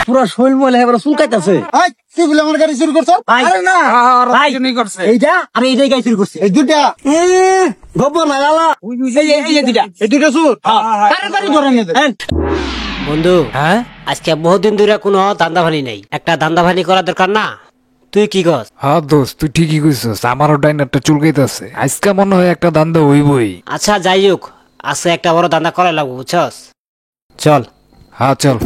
পুরো শৈল মহিলা এবার চুলকাইতেছে। তুই বলে আমার গাড়ি চুরি করছ? আরে না করছে এইটা, আমি এইটাই গাড়ি চুরি করছি। এই দুটা গোবর না গালা এই দুটা চুর তাড়াতাড়ি ধরে নিয়ে বন্ধু আজকে বহুদিন ধরে কোনো ধান্দা ভানি নাই, একটা ধান্দা ভানি করা দরকার না? তুই কি কস? হ্যাঁ দোস্ত, তুই ঠিকই কইছস, আমারও ডাইনারটা চুলকাইতেছে। আজকে মনে হয় একটা ধান্দা হইবই। আচ্ছা যাই হোক, আজকে একটা বড় ধান্দা করা লাগবে, বুঝছস? চল। হ্যাঁ চল।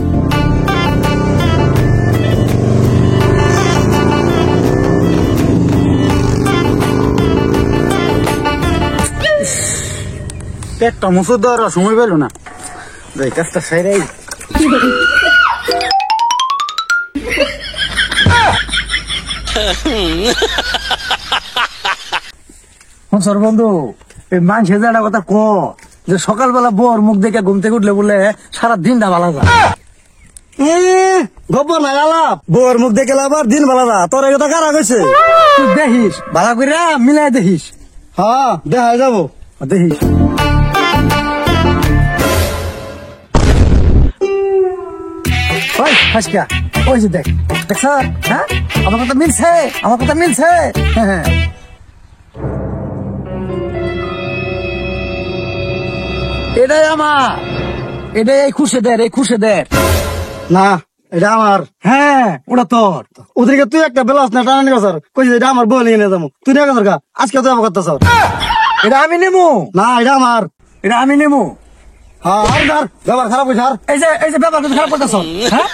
পেটটা মুসুর দেওয়ার সময় পেল না, যাই কাজটা সাইরাই। সর বন্ধু, এই মানুষের যে একটা কথা ক, যে সকালবেলা বর মুখ দেখে ঘুম থেকে উঠলে বলে সারা দিনটা ভালো যায়। গোবর না গালা বউর মুখ দেখে আবার দিন ভালো না, তোর এই কথা কারা কইছে? তুই দেখিস ভালো করে মিলাই দেখিস। হ্যাঁ দেখা যাবো, দেখিস। ওই হাসকা, ওই যে দেখ দেখছ, হ্যাঁ আমার কথা মিলছে, আমার কথা মিলছে। হ্যাঁ এটাই আমার, এটাই এই খুশিদের, এই খুশিদের না এটা আমার। হ্যাঁ ওটা তোর। ওদেরকে তুই একটা বেলাস না টানা নিয়ে স্যার কইছে এটা আমার বউ নিয়ে যাবো, তুই নিয়ে গেছ আজকে তুই আমার কথা স্যার। এটা আমি নেবো না, এটা আমার। এটা আমি নেবো। হ্যাঁ আর ব্যবহার খারাপ হয়েছে। আর এই যে ব্যাপার খারাপ করতেছ, হ্যাঁ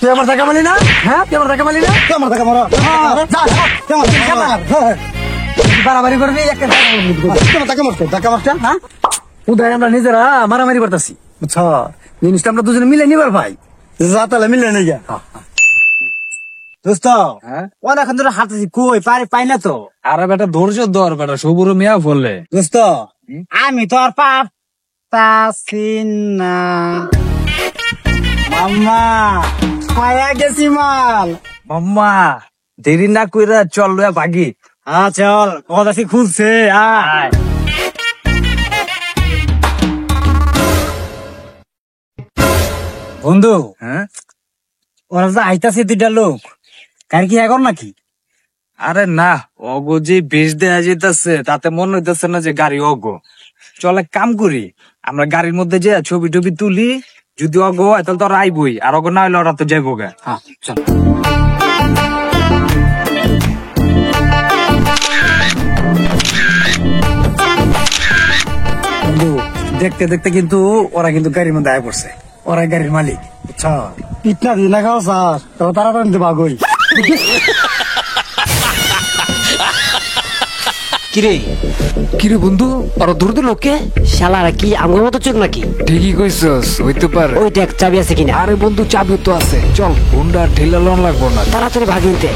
তুই আমার টাকা মালি না, হ্যাঁ তুই আমার টাকা মালি না, তুই আমার টাকা মারা বাড়াবাড়ি করবি একটা টাকা মারছো, টাকা মারছে। হ্যাঁ উদয় আমরা নিজেরা মারামারি করতেছি, বুঝছ? জিনিসটা আমরা দুজনে মিলে নিবার ভাই, যা তাহলে মিলে নিয়ে যা। দোস্ত অনেকক্ষণ ধরে হাঁটতেছি, কই পাই না তো। আরে বেটা ধৈর্য ধর বেটা, সবুর মিয়া বললে। দোস্ত আমি তো আর পারতাছি না, মাম্মা খায়া গেছি মাল। মাম্মা দেরি না কইরা চল লয়া ভাগি। হ্যাঁ চল, কথা খুলছে। আয় বন্ধু, ওরা যে আইতাছে দুইটা লোক, কার কি এখন নাকি? আরে না, অগো যে বেশ দেয়া যেতেছে তাতে মনে হইতেছে না যে গাড়ি অগো। চলে কাম করি, আমরা গাড়ির মধ্যে যে ছবি টবি তুলি, যদি অগো হয় তাহলে তো ওরা আইবই, আর অগো না হইলে ওরা তো যাইবো গা। হ্যাঁ চল। বন্ধু দেখতে দেখতে কিন্তু ওরা কিন্তু গাড়ির মধ্যে আয় পড়ছে, ওরা গাড়ির মালিক, বুঝছ? পিঠা দিন না খাও স্যার, তবে তাড়াতাড়ি ভাগই। কিরে কিরে বন্ধু, ওরা দূর দিল কে? শালারা কি আমার মতো চোখ নাকি? ঠিকই কইছস, হইতে পারে। ওই দেখ চাবি আছে কিনা। আরে বন্ধু চাবি তো আছে, চল হুন্ডা ঠেলা লন লাগবো না, তাড়াতাড়ি ভাগিনতে।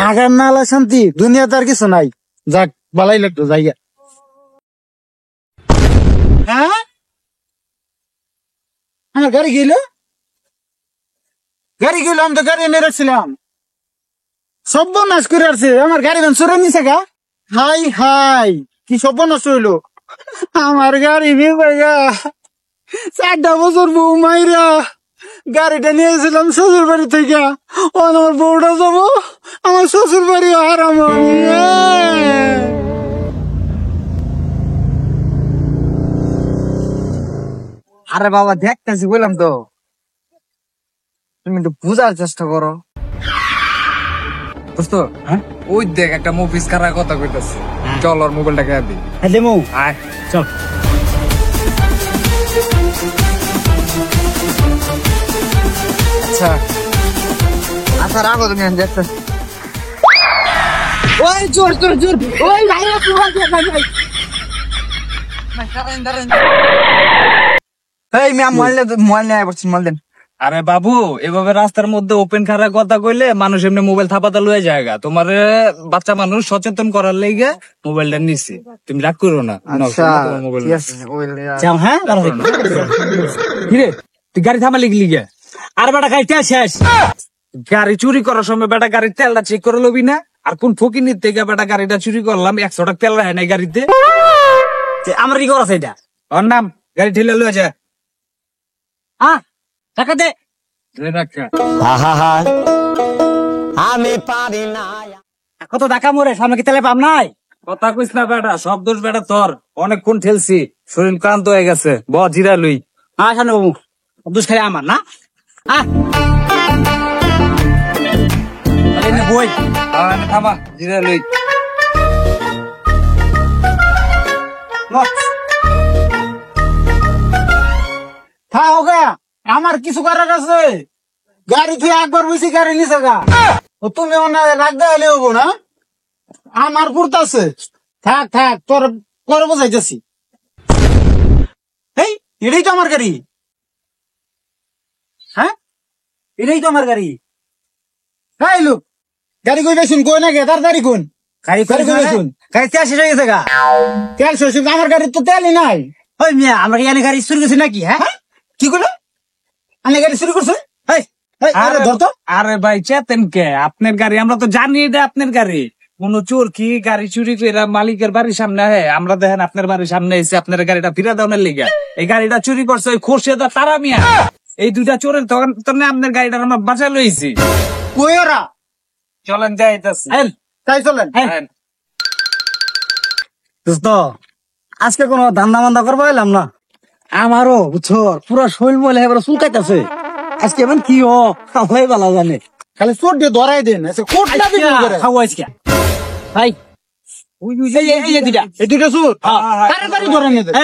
আগার না আলা শান্তি, দুনিয়াতে আর কিছু নাই। যাক বালাই লাগতো জায়গা। হ্যাঁ আমার গাড়ি গেল, আমি তো গাড়ি এনে রাখছিলাম, সর্বনাশ করে আসছে। আমার গাড়ি ভ্যান চুরে নিছে গা। হাই হাই কি সর্বনাশ হইলো, আমার গাড়ি গা 4টা বছর বউ মাইরা গাড়িটা নিয়েছিলাম শ্বশুর বাড়ি থেকে, আমার বউটা যাবো আমার শ্বশুর বাড়ি হারাম। আরে বাবা দেখতেছি, বললাম তো, তুমি একটু বুঝার চেষ্টা করো। বুঝতো? হ্যাঁ ওই দেখ একটা মুভিস কারা কথা কইতাছে, চল ওর মোবাইলটা কে দি। হ্যাঁ দেমু, আয় চল। আচ্ছা আচ্ছা রাখো তুমি, আমি দেখতে। ওই জোর জোর জোর, ওই ভাই এই ম্যাম মোবাইল নিয়ে পড়ছেন, মোবাইল দেন। আরে বাবু, এভাবে রাস্তার মধ্যে ওপেন খারাপ কথা কইলে মানুষ এমনি মোবাইল থাপাতা লয়ে জায়গা। তোমার বাচ্চা মানুষ সচেতন করার লেগে মোবাইলটা নিছি, তুমি রাগ করো না। মোবাইল যাও। হ্যাঁ কিরে তুই গাড়ি থামা লিখলি গে? আর বেটা গাড়ি তেল শেষ। গাড়ি চুরি করার সময় বেটা গাড়ির তেলটা চেক করে লবি না? আর কোন ফকিনির থেকে বেটা গাড়িটা চুরি করলাম 100 টাকা তেল রাখে নাই গাড়িতে। আমার কি করা আছে এটা? ওর নাম গাড়ি ঠেলে লয়ে যা। টাকা দে। কত টাকা মরে সামনে কি তেলে পাম নাই? কথা কইস না বেটা, সব দোষ বেটা তোর। অনেকক্ষণ ঠেলছি, শরীর ক্লান্ত হয়ে গেছে, জিরা লই। শানু বাবু দুষ খাই আমার না বই থামা, জিরা লই। হোগা আমার কিছু করার আছে, গাড়ি তুই একবার বুঝি গাড়ি নিছে গা, তুমি রাখ দেওয়ালে হবো না, আমার পুরত আছে। থাক থাক তোর তোর বোঝাইতেছি। এই এটাই তো আমার গাড়ি, হ্যাঁ এটাই তো আমার গাড়ি। হ্যাঁ লোক গাড়ি কই বেশুন কই না গে তাড়াতাড়ি কোন গাড়ি গাড়ি কই বেশুন, গাড়ি তেল শেষ হয়ে গেছে গা। তেল শেষ, আমার গাড়ির তো তেলই নাই। ওই মিয়া আমরা এখানে গাড়ি শুরু করছি নাকি? হ্যাঁ কি করলো আমি গাড়ি শুরু করছে? এই, এই, আরে ধর তো। আরে ভাই চেতেন কে? আপনার গাড়ি, আমরা তো জানি এটা আপনার গাড়ি। কোন চোর কি গাড়ি চুরি করে মালিকের বাড়ির সামনে আহে, আমরা দেখেন আপনার বাড়ির সামনে এসে আপনার গাড়িটা ফিরা দেওয়ার লিগে এই গাড়িটা চুরি করছে ওই খোরশেদা তারা মিয়া। এই দুইটা চোরের তখন আপনার গাড়িটা আমরা বাঁচা লইছি। কই ওরা? চলেন যাইতাছি। তাই চলেন। দোস্ত আজকে কোনো ধান্দা মান্দা করবো এলাম না, আমারও বুঝছো পুরো শরীর মহিলা এবার চুলকাইতেছে। আজকে এমন কি ও সবাই ভালো জানে। খালি চোর দিয়ে ধরাই দেন, কোট না দিন করে। খাবো আজকে ভাই এই দুইটা এই দুইটা চোর তাড়াতাড়ি ধরে নিয়ে দেন।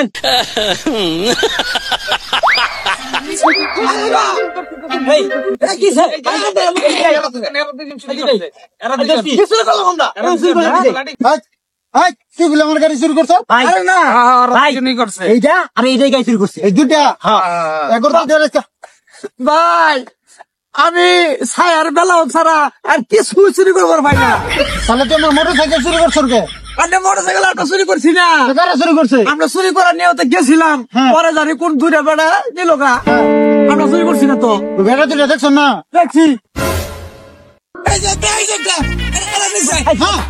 কি বলে আমার গাড়ি শুরু করছো? আরে না করছে এইটা আমি এইটাই গাই শুরু করছি। এই দুইটা ভাই আমি ছায়ার বেলাও ছাড়া আর কিছু চুরি করবার ভাই না। তাহলে তুই আমার মোটর সাইকেল চুরি করছো কে? আমরা মোটরসাইকেল আমরা চুরি করছি না, কারা চুরি করছে? আমরা চুরি করার নিয়তে গেছিলাম, পরে জানি কোন দুইটা বেড়া দিল গা। আমরা চুরি করছি না তো। বেড়া দুইটা দেখছো না? দেখছি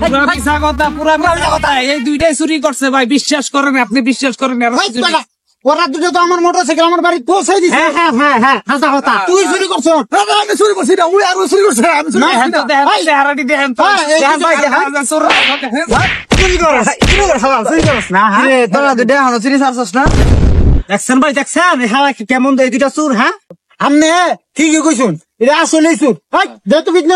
পুরা মিছা কথা, পুরা মিছা কথা। এই দুইটাই চুরি করছে ভাই, বিশ্বাস করেন, আপনি বিশ্বাস করেন। ওরা দুটো তো আমার মোটর সাইকেল আমার বাড়ি পৌঁছাই দিছে। তুই চুরি করছো? আমি চুরি করছি না, ওই আরো চুরি করছে। আমি চুরি করছি না। চেহারাটি দেখেন তো। দেখেন ভাই, দেখেন। চুরি করস, চুরি করস, চুরি করস না? কিরে, তোরা দুইটা এখনো চুরি ছাড়ছস না? দেখছেন ভাই দেখছেন হাওয়া কেমন দেয় দুইটা চুর। হ্যাঁ আমনে ঠিকই কইছুন, এটা আসলেই চুর। দে তো বিঘ্ন